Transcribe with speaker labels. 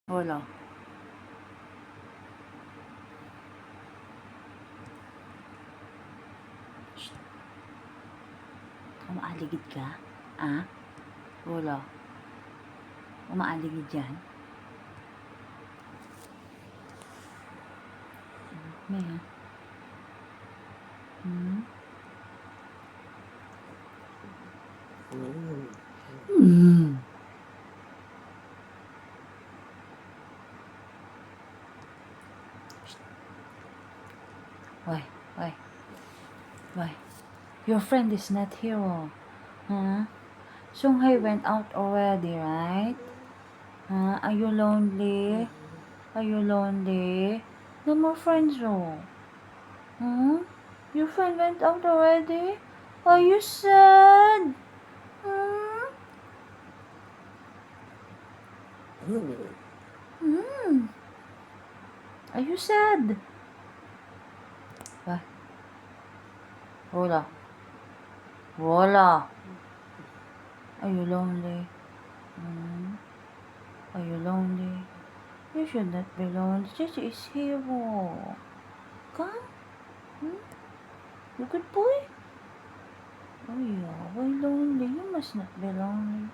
Speaker 1: Wala. Shh. Umaaligid ka? Ah? Wala. Umaaligid dyan? May Hmm? Mm. Why? Why? Why? Your friend is not here, oh. Huh? Songhai went out already, right? Huh? Are you lonely? Are you lonely? No more friends, oh. Hmm? Your friend went out already? Are you sad? Hmm? Hmm? Are you sad? What? Wala. Wala. Are you lonely? Hmm? Are you lonely? You should not be lonely. Chichi is here. Oh. Come. Hmm? You good boy? Oh yeah, why lonely? You must not be lonely.